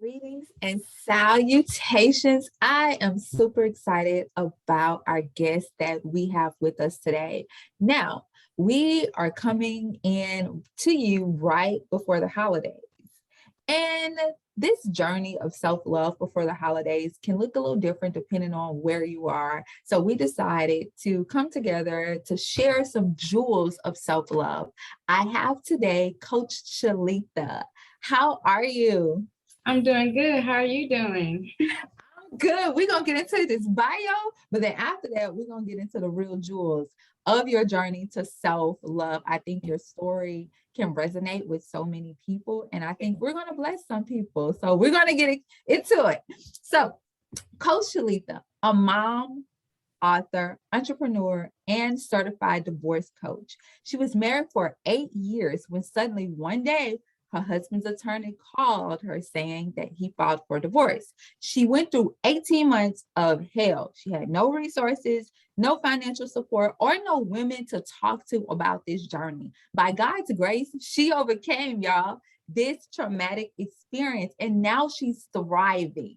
Greetings and salutations. I am super excited about our guest that we have with us today. Now, we are coming in to you right before the holidays. And this journey of self-love before the holidays can look a little different depending on where you are. So we decided to come together to share some jewels of self-love. I have today Coach Shaletha. How are you? I'm doing good. How are you doing? Good. We're going to get into this bio, but then after that, we're going to get into the real jewels of your journey to self-love. I think your story can resonate with so many people, and I think we're going to bless some people. So we're going to get into it. So, Coach Shaletha, a mom, author, entrepreneur, and certified divorce coach. She was married for 8 years when suddenly one day her husband's attorney called her saying that he filed for divorce. She went through 18 months of hell. She had no resources, no financial support, or no women to talk to about this journey. By God's grace, she overcame, y'all, this traumatic experience, and now she's thriving.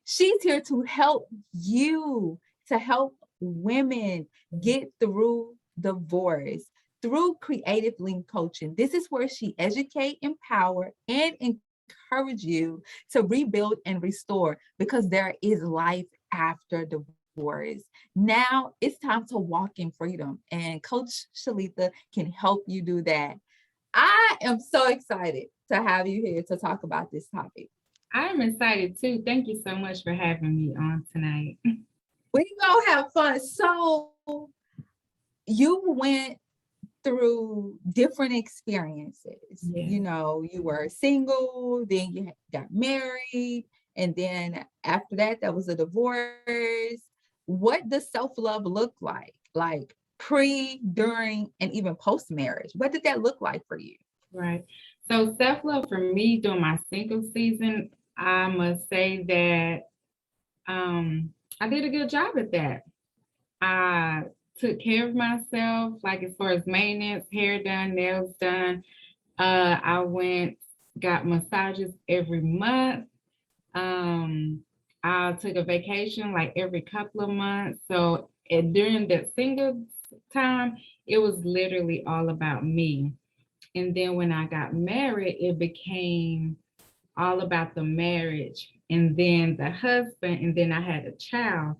She's here to help you, to help women get through divorce through creative link coaching. This is where she educate, empower, and encourage you to rebuild and restore because there is life after divorce. Now it's time to walk in freedom, and Coach Shaletha can help you do that. I am so excited to have you here to talk about this topic. I'm excited too. Thank you so much for having me on tonight. We gonna have fun. So you went through different experiences. Yeah. You know, you were single, then you got married, and then after that, there was a divorce. What does self-love look like? Like pre, during, and even post-marriage. What did that look like for you? Right. So self-love for me during my single season, I must say that I did a good job at that. I took care of myself, like as far as maintenance, hair done, nails done. I went, got massages every month. Um, I took a vacation like every couple of months. So during that single time, it was literally all about me. And then when I got married, it became all about the marriage and then the husband, and then I had a child.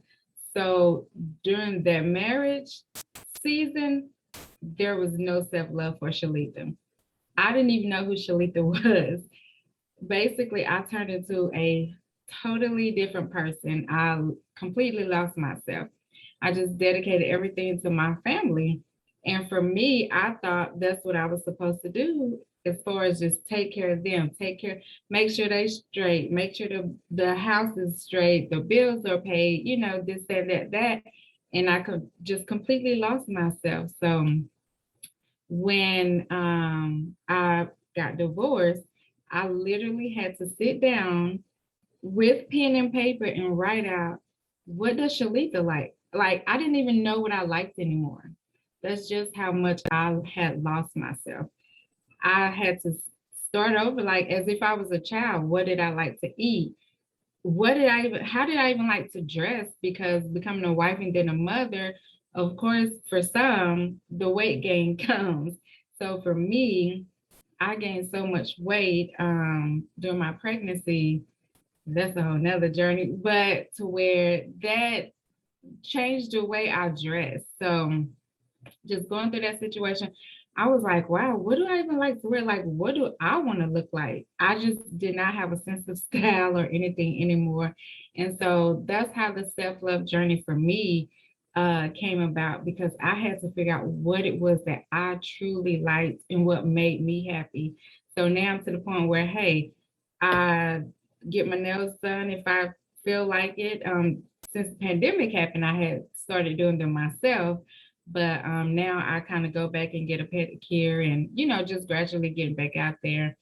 So during that marriage season, there was no self love for Shaletha. I didn't even know who Shaletha was. Basically, I turned into a totally different person. I completely lost myself. I just dedicated everything to my family. And for me, I thought that's what I was supposed to do as far as just take care of them, take care, make sure they straight, make sure the house is straight, the bills are paid, this, that, that. And I could just completely lost myself. So when I got divorced, I literally had to sit down with pen and paper and write out, what does Shaletha like? Like, I didn't even know what I liked anymore. That's just how much I had lost myself. I had to start over, like as if I was a child. What did I like to eat? How did I even like to dress? Because becoming a wife and then a mother, of course, for some, the weight gain comes. So for me, I gained so much weight during my pregnancy. That's a whole nother journey, but to where that changed the way I dress. So just going through that situation, I was like, wow, what do I even like to wear? Like, what do I want to look like? I just did not have a sense of style or anything anymore. And so that's how the self love journey for me came about, because I had to figure out what it was that I truly liked and what made me happy. So now I'm to the point where, hey, I get my nails done if I feel like it. Since the pandemic happened, I had started doing them myself, but now I kind of go back and get a pedicure and, just gradually getting back out there.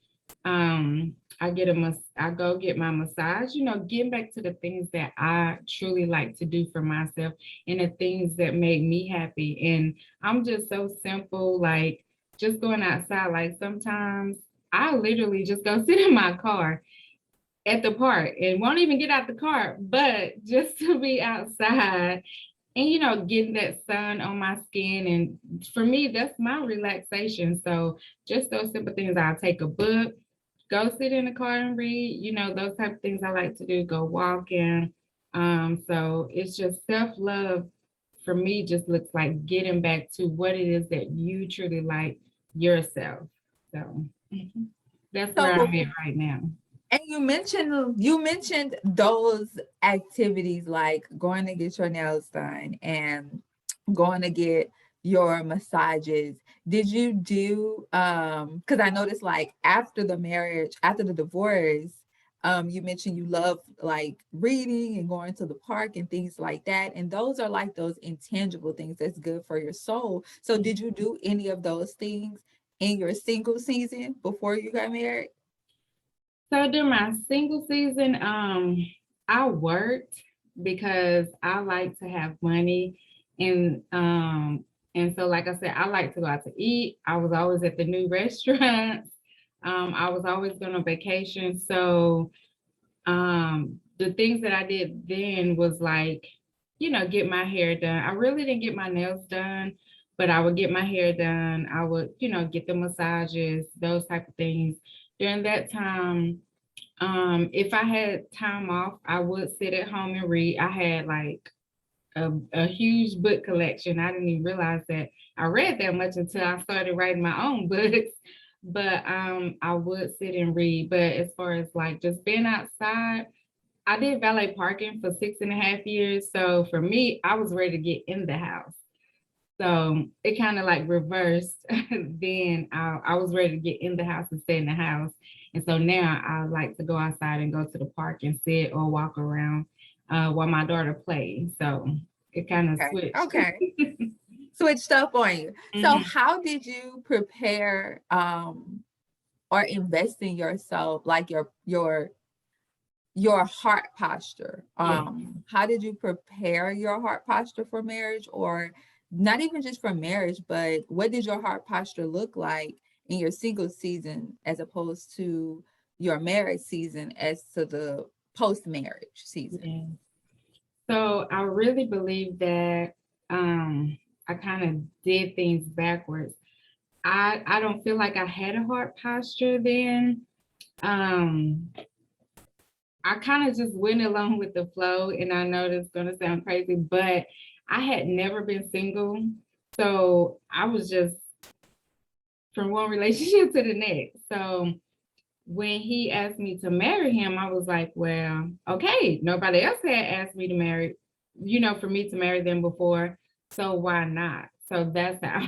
I go get my massage, getting back to the things that I truly like to do for myself and the things that make me happy. And I'm just so simple, like just going outside. Like sometimes I literally just go sit in my car at the park and won't even get out the car, but just to be outside and getting that sun on my skin. And for me, that's my relaxation. So just those simple things. I'll take a book, go sit in the car and read, those type of things I like to do, go walking. So it's just self-love for me just looks like getting back to what it is that you truly like yourself. So that's where So I'm at right now. and you mentioned those activities like going to get your nails done and going to get your massages. Did you do because I noticed like after the marriage, after the divorce, you mentioned you love like reading and going to the park and things like that. And those are like those intangible things that's good for your soul. So did you do any of those things in your single season before you got married? So during my single season, I worked because I like to have money, and so like I said, I like to go out to eat. I was always at the new restaurants. I was always going on vacation. So the things that I did then was like, get my hair done. I really didn't get my nails done, but I would get my hair done. I would, get the massages, those type of things. During that time, if I had time off, I would sit at home and read. I had like a huge book collection. I didn't even realize that I read that much until I started writing my own books. But I would sit and read. But as far as like just being outside, I did valet parking for 6.5 years. So for me, I was ready to get in the house. So it kind of like reversed. Then I was ready to get in the house and stay in the house. And so now I like to go outside and go to the park and sit or walk around while my daughter plays. So it kind of Okay. switched. Okay. Switched up on you. So Mhm. how did you prepare or invest in yourself, like your heart posture? Yeah. How did you prepare your heart posture for marriage, or not even just for marriage, but what did your heart posture look like in your single season as opposed to your marriage season as to the post-marriage season? Yeah. So I really believe that I kind of did things backwards. I don't feel like I had a heart posture then. Um, I kind of just went along with the flow, and I know this is gonna sound crazy, but I had never been single, so I was just from one relationship to the next. So when he asked me to marry him, I was like, well, okay, nobody else had asked me to marry, for me to marry them before, so why not? So that's how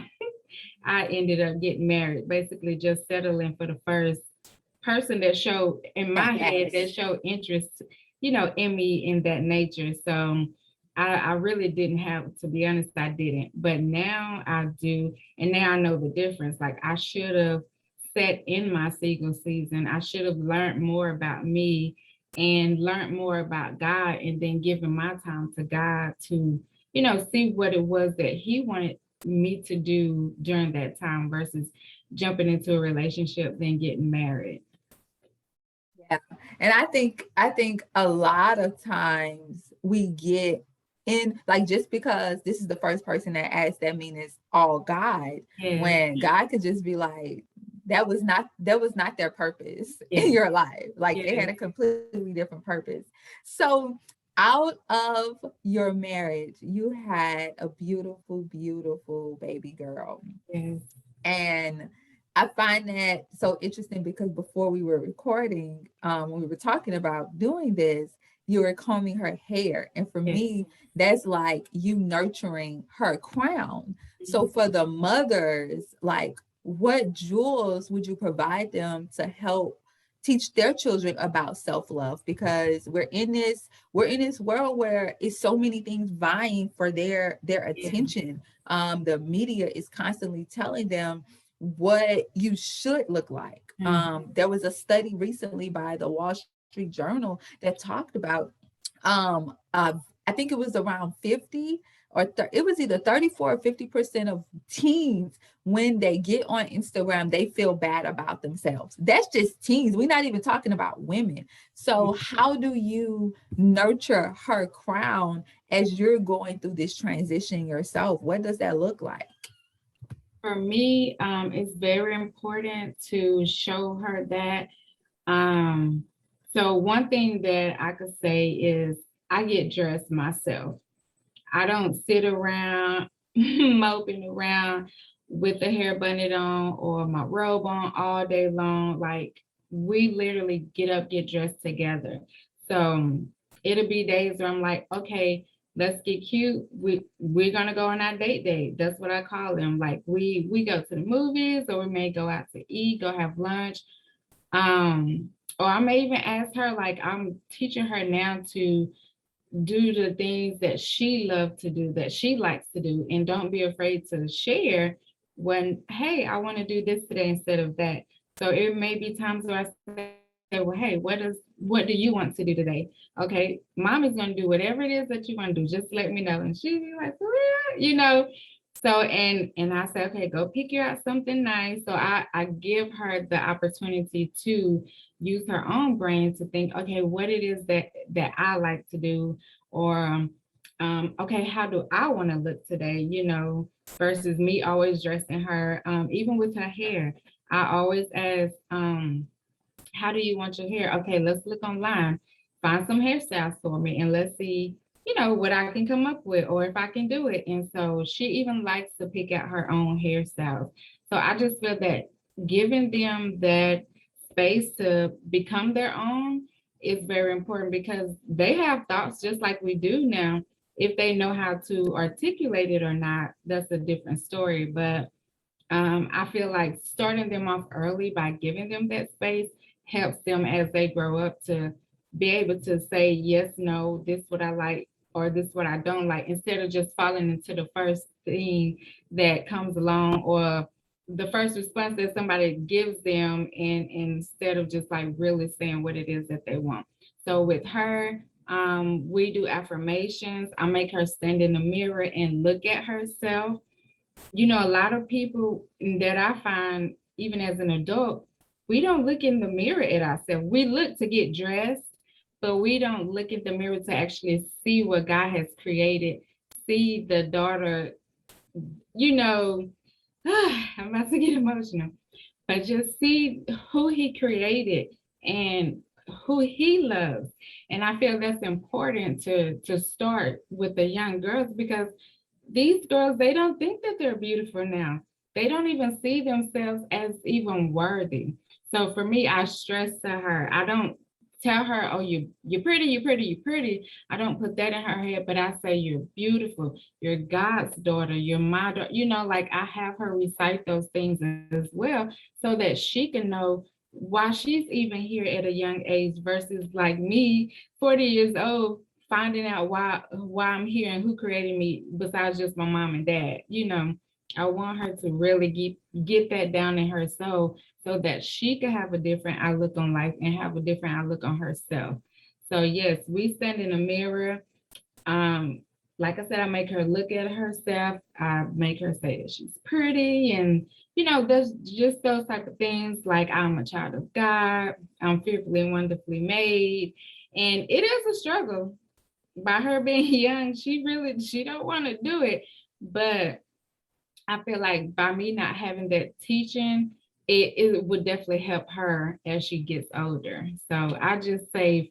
I ended up getting married, basically just settling for the first person that showed in my head that Yes. showed interest, in me in that nature. So I really didn't have, to be honest, I didn't. But now I do. And now I know the difference. Like I should have sat in my single season. I should have learned more about me and learned more about God and then given my time to God to, see what it was that He wanted me to do during that time versus jumping into a relationship, then getting married. Yeah. And I think a lot of times we get in like just because this is the first person that asked, that means it's all God. Yes, When God could just be like, that was not their purpose in yes, your life. Like they yes, had a completely different purpose. So out of your marriage, you had a beautiful, beautiful baby girl. yes, And I find that so interesting because before we were recording, when we were talking about doing this, you were combing her hair. And for yes. me, that's like you nurturing her crown. So Mhm. for the mothers, like what jewels would you provide them to help teach their children about self-love? Because we're in this world where it's so many things vying for their Yeah. attention. The media is constantly telling them what you should look like. Mhm. There was a study recently by the Wall Street Journal that talked about, I think it was around 50 or it was either 34 or 50% of teens, when they get on Instagram, they feel bad about themselves. That's just teens. We're not even talking about women. So how do you nurture her crown as you're going through this transition yourself? What does that look like? For me, it's very important to show her that. Um, so one thing that I could say is I get dressed myself. I don't sit around moping around with the hair bunded on or my robe on all day long. Like we literally get up, get dressed together. So it'll be days where I'm like, okay, let's get cute. We're gonna go on our date. That's what I call them. Like we go to the movies, or we may go out to eat, go have lunch. Um, or I may even ask her, like I'm teaching her now to do the things that she loves to do, that she likes to do, and don't be afraid to share when, hey, I want to do this today instead of that. So it may be times where I say, well, hey, what do you want to do today? Okay, mom is gonna do whatever it is that you want to do. Just let me know. And she'd be like, well. So and I say, okay, go pick you out something nice. So I give her the opportunity to use her own brain to think, okay, what it is that I like to do, or okay, how do I want to look today? Versus me always dressing her. Even with her hair, I always ask, how do you want your hair? Okay, let's look online, find some hairstyles for me, and let's see, what I can come up with or if I can do it. And so she even likes to pick out her own hairstyles. So I just feel that giving them that space to become their own is very important, because they have thoughts just like we do now. If they know how to articulate it or not, that's a different story. But I feel like starting them off early by giving them that space helps them as they grow up to be able to say yes, no, this what I like or this what I don't like, instead of just falling into the first thing that comes along, or the first response that somebody gives them, and instead of just like really saying what it is that they want. So with her, we do affirmations. I make her stand in the mirror and look at herself. A lot of people that I find, even as an adult, we don't look in the mirror at ourselves. We look to get dressed, but we don't look at the mirror to actually see what God has created, see the daughter, you know, I'm about to get emotional, but just see who He created and who He loves. And I feel that's important to start with the young girls, because these girls, they don't think that they're beautiful now. They don't even see themselves as even worthy. So for me, I stress to her, I don't tell her, oh, you're pretty, you're pretty, you're pretty. I don't put that in her head, but I say you're beautiful, you're God's daughter, you're my daughter. Like I have her recite those things as well, so that she can know why she's even here at a young age, versus like me, 40 years old, finding out why I'm here and who created me besides just my mom and dad. I want her to really get that down in her soul, so that she can have a different outlook on life and have a different outlook on herself. So yes, we stand in a mirror. Um, like I said, I make her look at herself. I make her say that she's pretty, and there's just those type of things. Like, I'm a child of God. I'm fearfully and wonderfully made, and it is a struggle. By her being young, she don't want to do it, but I feel like by me not having that teaching, it would definitely help her as she gets older. So I just say,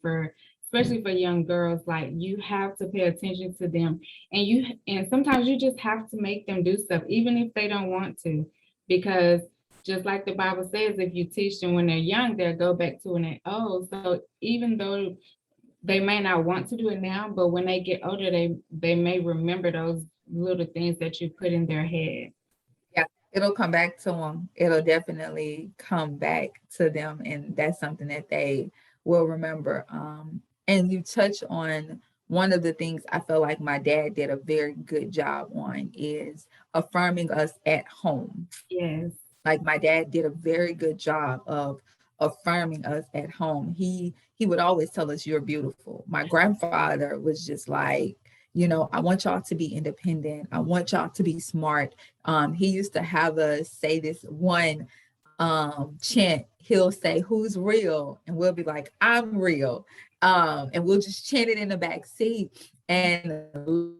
especially for young girls, like, you have to pay attention to them, and sometimes you just have to make them do stuff even if they don't want to, because just like the Bible says, if you teach them when they're young, they'll go back to when they're old. So even though they may not want to do it now, but when they get older, they may remember those little things that you put in their head. Yeah, it'll come back to them. It'll definitely come back to them, and that's something that they will remember. And you touch on one of the things I feel like my dad did a very good job on is affirming us at home. Yes. Like my dad did a very good job of affirming us at home. He would always tell us, "You're beautiful." My grandfather was just like, I want y'all to be independent. I want y'all to be smart. He used to have us say this one chant. He'll say, "Who's real?" And we'll be like, "I'm real." And we'll just chant it in the back seat. And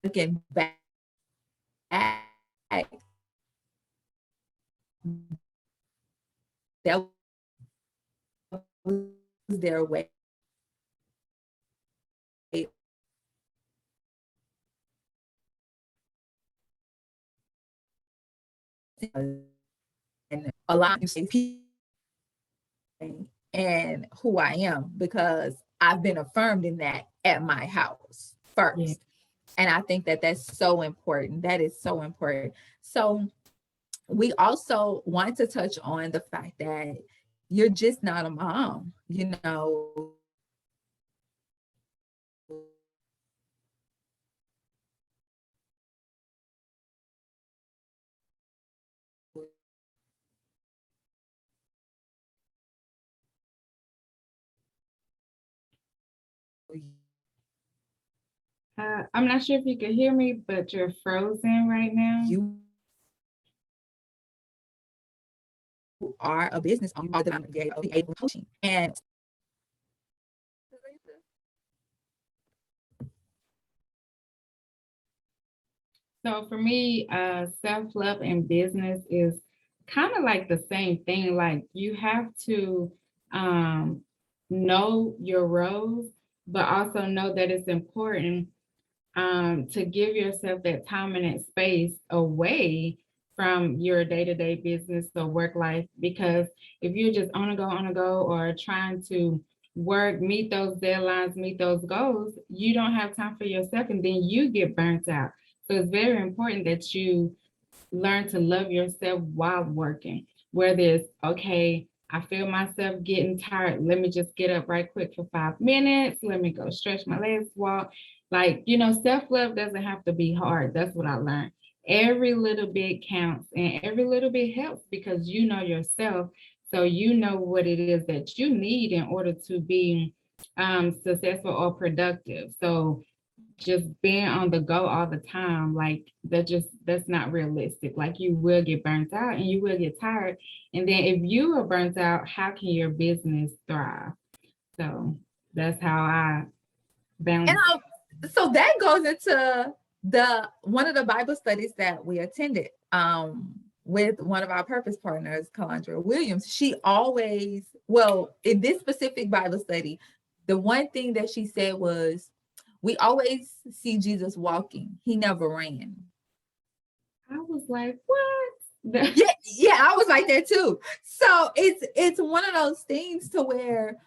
looking back, that was their way and a lot of people and who I am, because I've been affirmed in that at my house Yeah. first. And I think that that's so important. That is so important. So we also want to touch on the fact that you're just not a mom, I'm not sure if you can hear me, but you're frozen right now. you are a business owner, you are the creator of the coaching. And So for me, self-love and business is kind of like the same thing. Like you have to um, know your roles, but also know that it's important to give yourself that time and that space away from your day-to-day business or work life. Because if you're just on a go, or trying to work, meet those deadlines, meet those goals, you don't have time for yourself, and then you get burnt out. So it's very important that you learn to love yourself while working, whether it's okay, I feel myself getting tired. Let me just get up right quick for 5 minutes. Let me go stretch my legs, walk. Like, self-love doesn't have to be hard. That's what I learned. Every little bit counts, and every little bit helps, because you know yourself. So you know what it is that you need in order to be successful or productive. So just being on the go all the time, like that's not realistic. Like you will get burnt out and you will get tired. And then if you are burnt out, how can your business thrive? So that's how I and balance. so that goes into the one of the Bible studies that we attended with one of our purpose partners, Calandra Williams. She always, well, in this specific Bible study, the one thing that she said was, we always see Jesus walking. He never ran. I was like, what? Yeah, I was like that too. So it's one of those things to where,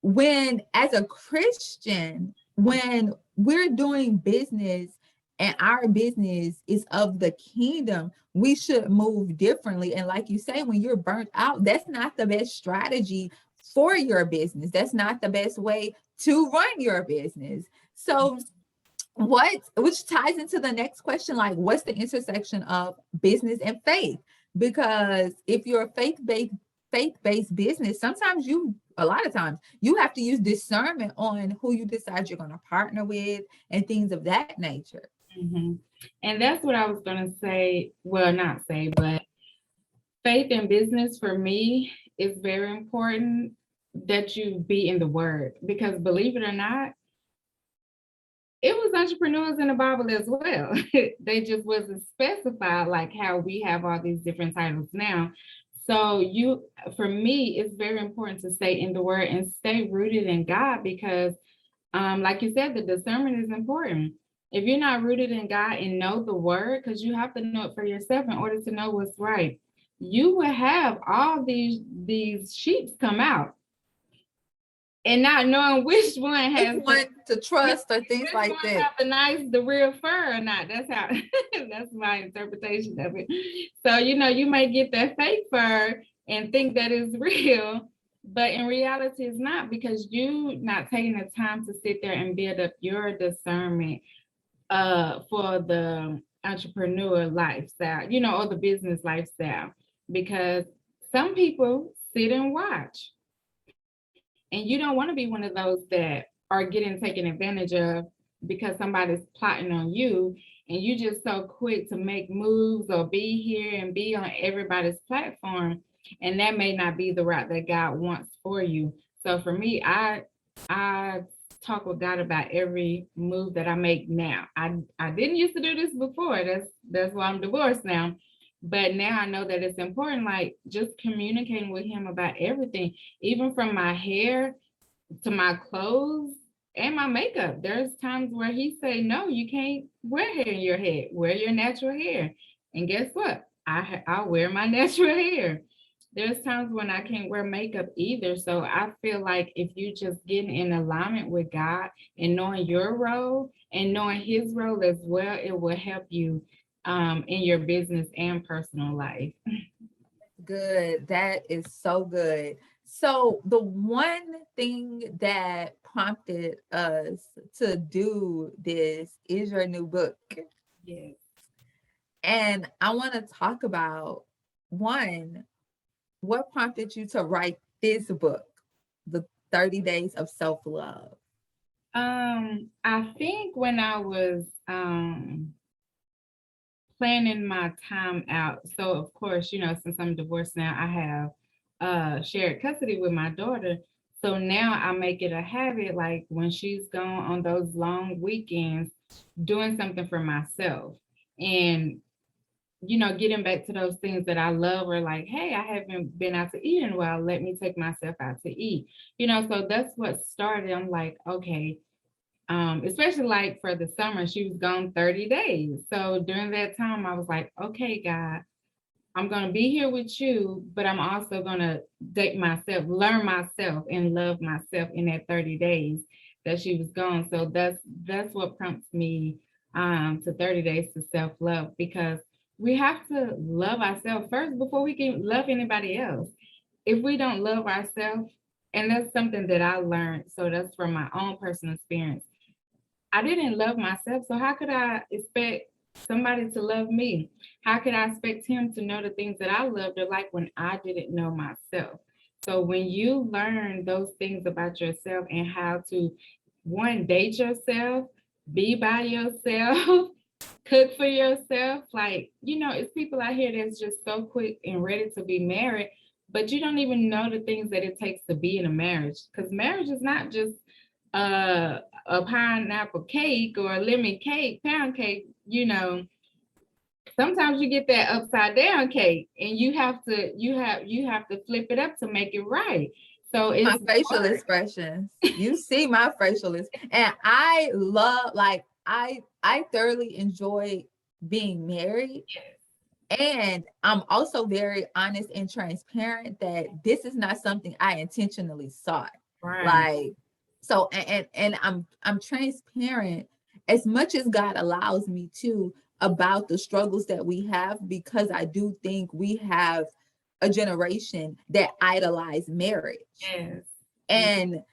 when as a Christian, when we're doing business and our business is of the kingdom, we should move differently. And like you say, when you're burnt out, that's not the best strategy for your business. That's not the best way to run your business. So which ties into the next question, like what's the intersection of business and faith? Because if you're a faith-based business, sometimes a lot of times you have to use discernment on who you decide you're going to partner with and things of that nature. Mm-hmm. And that's what I was going to say. Well, not say, but faith and business for me is very important that you be in the word, because believe it or not, it was entrepreneurs in the Bible as well. They just wasn't specified like how we have all these different titles now. So for me, it's very important to stay in the word and stay rooted in God, because like you said, the discernment is important. If you're not rooted in God and know the word, because you have to know it for yourself in order to know what's right, you will have all these sheep come out and not knowing which one has one to trust or things like that. Have the real fur or not. That's how that's my interpretation of it. So you may get that fake fur and think that is real, but in reality it's not, because you not taking the time to sit there and build up your discernment for the entrepreneur lifestyle, or the business lifestyle. Because some people sit and watch. And you don't want to be one of those that are getting taken advantage of because somebody's plotting on you, and you just so quick to make moves or be here and be on everybody's platform, and that may not be the route that God wants for you. So for me, I talk with God about every move that I make now. I didn't used to do this before. That's why I'm divorced now. But now I know that it's important, like just communicating with him about everything, even from my hair to my clothes and my makeup. There's times where he say, "No, you can't wear hair in your head. Wear your natural hair." And guess what? I wear my natural hair. There's times when I can't wear makeup either. So I feel like if you just getting in alignment with God and knowing your role and knowing His role as well, it will help you in your business and personal life. Good. That is so good. So the one thing that prompted us to do this is your new book. Yes. And I want to talk about one, what prompted you to write this book, The 30 Days of Self-Love? I think when I was planning my time out. So of course, since I'm divorced now, I have shared custody with my daughter. So now I make it a habit, like when she's gone on those long weekends, doing something for myself. And getting back to those things that I love, or like, hey, I haven't been out to eat in a while. Let me take myself out to eat. So that's what started. I'm like, okay, especially like for the summer, she was gone 30 days. So during that time, I was like, okay, God, I'm going to be here with you, but I'm also going to date myself, learn myself, and love myself in that 30 days that she was gone. So that's what prompts me to 30 days to self-love, because we have to love ourselves first before we can love anybody else. If we don't love ourselves, and that's something that I learned, so that's from my own personal experience. I didn't love myself, so how could I expect somebody to love me? How could I expect him to know the things that I loved or like when I didn't know myself? So when you learn those things about yourself and how to, one, date yourself, be by yourself, cook for yourself, like, it's people out here that's just so quick and ready to be married, but you don't even know the things that it takes to be in a marriage, because marriage is not just a pineapple cake or a lemon cake, pound cake. Sometimes you get that upside down cake, and you have to flip it up to make it right. So My it's facial hard. expressions. You see my facial and I love, like, I thoroughly enjoy being married. And I'm also very honest and transparent that this is not something I intentionally sought. Right. Like, so and I'm transparent as much as God allows me to about the struggles that we have, because I do think we have a generation that idolize marriage. Yes. and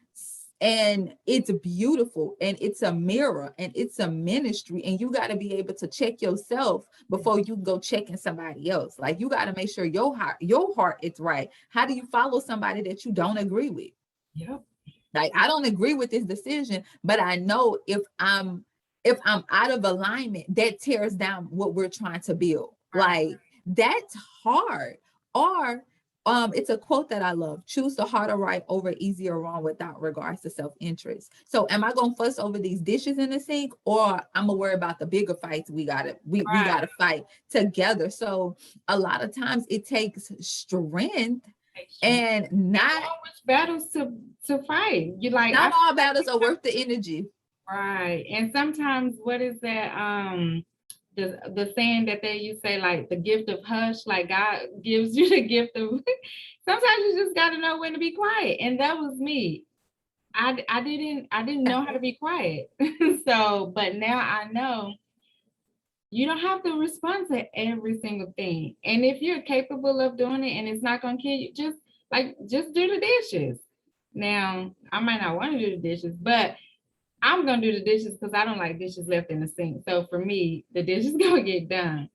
and it's beautiful, and it's a mirror, and it's a ministry, and you got to be able to check yourself before you go checking somebody else. Like, you got to make sure your heart is right. How do you follow somebody that you don't agree with? Yep. Like, I don't agree with this decision, but I know if I'm out of alignment, that tears down what we're trying to build. Right. Like, that's hard. Or it's a quote that I love: choose the harder right over easy or wrong without regards to self-interest. So am I gonna fuss over these dishes in the sink, or I'm gonna worry about the bigger fights we Right. gotta fight together? So a lot of times it takes strength, Patience. and And not know which battles to fight. You like not I all battles are worth the energy. Right. And sometimes what is that the saying that you say, like the gift of hush, like God gives you the gift of sometimes you just gotta know when to be quiet. And that was me. I didn't know how to be quiet. So but now I know you don't have to respond to every single thing. And if you're capable of doing it and it's not gonna kill you, just do the dishes. Now I might not want to do the dishes, but I'm gonna do the dishes because I don't like dishes left in the sink. So for me, the dishes gonna get done.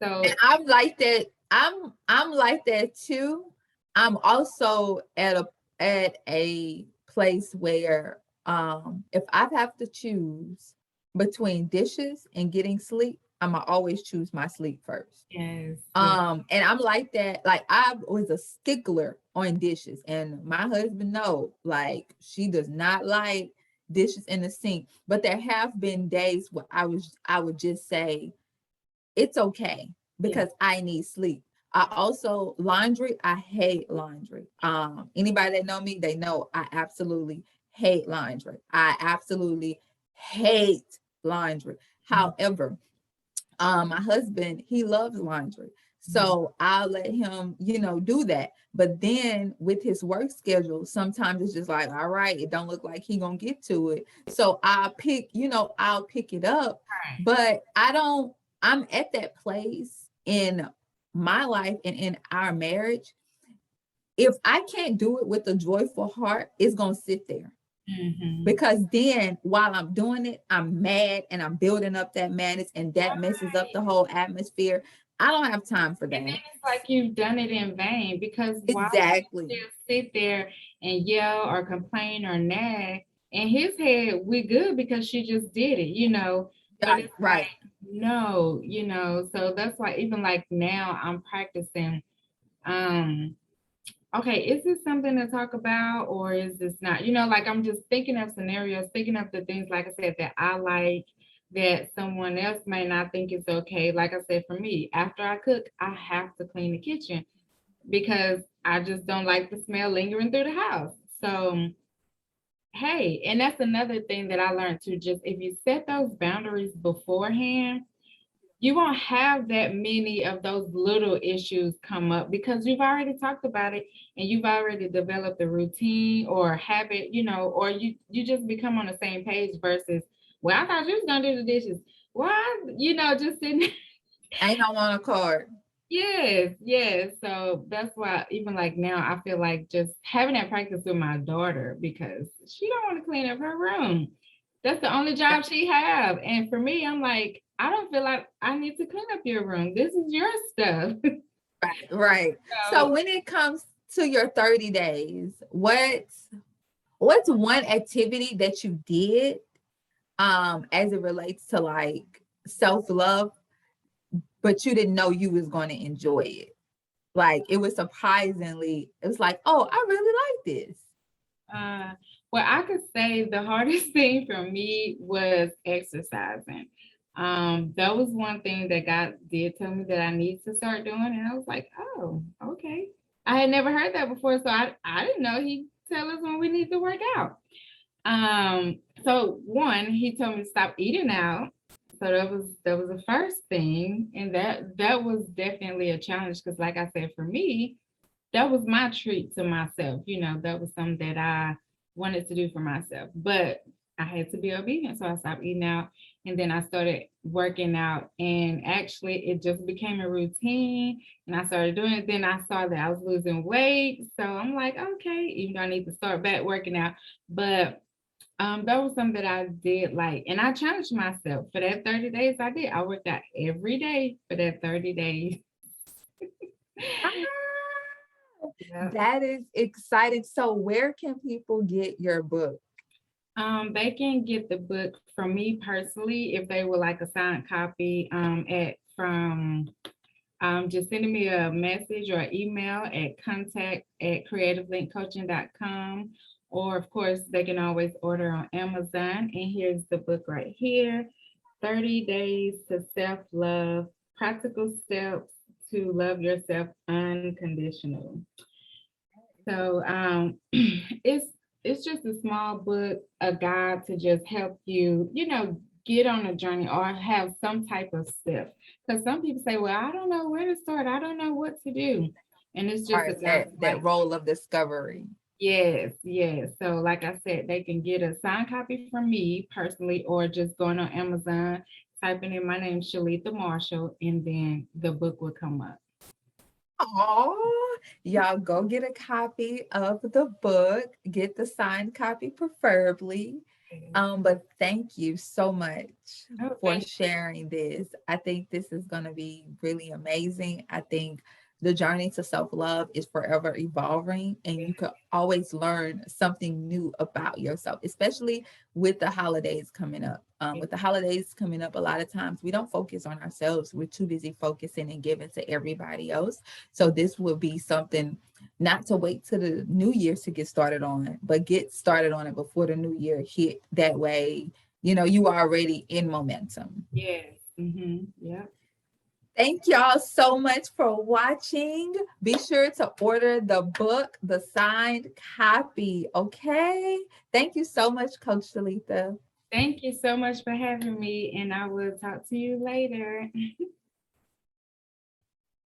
And So I'm like that. I'm like that too. I'm also at a at a place where if I have to choose between dishes and getting sleep, I'ma always choose my sleep first. Yes, yes. And I'm like that. Like I was a stickler on dishes, and my husband know, like she does not like dishes in the sink. But there have been days where I would just say, it's okay Yeah. because I need sleep. I also laundry, I hate laundry. Anybody that know me, they know I absolutely hate laundry. I absolutely hate laundry. Mhm. However, my husband, he loves laundry. So I'll let him, do that. But then with his work schedule, sometimes it's just like, all right, it don't look like he gonna get to it. So I'll pick it up. Right. But I'm at that place in my life and in our marriage. If I can't do it with a joyful heart, it's gonna sit there. Mhm. Because then while I'm doing it, I'm mad and I'm building up that madness, and that messes up the whole atmosphere. I don't have time for And then that. it's like you've done it in vain because why would Exactly. you still sit there and yell or complain or nag? In his head, we good because she just did it, But Right, it's right. like, no, So that's why even like now I'm practicing. Um, okay, is this something to talk about or is this not? Like I'm just thinking of scenarios, thinking of the things, like I said, that I like that someone else may not think is okay. Like I said, for me, after I cook, I have to clean the kitchen because I just don't like the smell lingering through the house. So, hey, and that's another thing that I learned too. Just if you set those boundaries beforehand, you won't have that many of those little issues come up because you've already talked about it and you've already developed a routine or habit, or you just become on the same page versus, well, I thought you was gonna do the dishes. Why, just sitting. Ain't no on a card. Yes, yes. So that's why even like now I feel like just having that practice with my daughter because she don't want to clean up her room. That's the only job she have. And for me, I'm like, I don't feel like I need to clean up your room. This is your stuff. Right, right. So So when it comes to your 30 days, what's one activity that you did as it relates to like self-love, but you didn't know you was going to enjoy it? Like it was like, oh, I really like this. Uh, well, I could say the hardest thing for me was exercising. That was one thing that God did tell me that I need to start doing, and I was like, oh, okay. I had never heard that before, so I didn't know He tell us when we need to work out. So one, He told me to stop eating out. So that was the first thing, and that was definitely a challenge because, like I said, for me, that was my treat to myself. That was something that I wanted to do for myself. But I had to be obedient. So I stopped eating out and then I started working out. And actually, it just became a routine. And I started doing it. Then I saw that I was losing weight. So I'm like, okay, even though I need to start back working out. But that was something that I did like. And I challenged myself for that 30 days. I did. I worked out every day for that 30 days. Ah, Yeah. that is exciting. So where can people get your book? They can get the book from me personally if they would like a signed copy at from just sending me a message or email at contact@creativelinkcoaching.com. Or of course they can always order on Amazon. And here's the book right here: 30 Days to Self-Love, Practical Steps to Love Yourself Unconditional. So it's just a small book, a guide to just help you, get on a journey or have some type of step. Because some people say, well, I don't know where to start. I don't know what to do. And it's just a Right, guide that like, that role of discovery. yes, yes. So like I said, they can get a signed copy from me personally or just going on Amazon, typing in my name, Shaletha Marshall, and then the book will come up. Oh, y'all go get a copy of the book, get the signed copy preferably. But thank you so much Oh, for thank sharing this. I think this is going to be really amazing. I think the journey to self-love is forever evolving, and you could always learn something new about yourself, especially with the holidays coming up. With the holidays coming up, a lot of times we don't focus on ourselves. We're too busy focusing and giving to everybody else. So this would be something not to wait till the new year to get started on, but get started on it before the new year hit. That way, you are already in momentum. Yes. Yeah. Thank y'all so much for watching. Be sure to order the book, the signed copy. Okay. Thank you so much, Coach Shaletha. Thank you so much for having me, and I will talk to you later.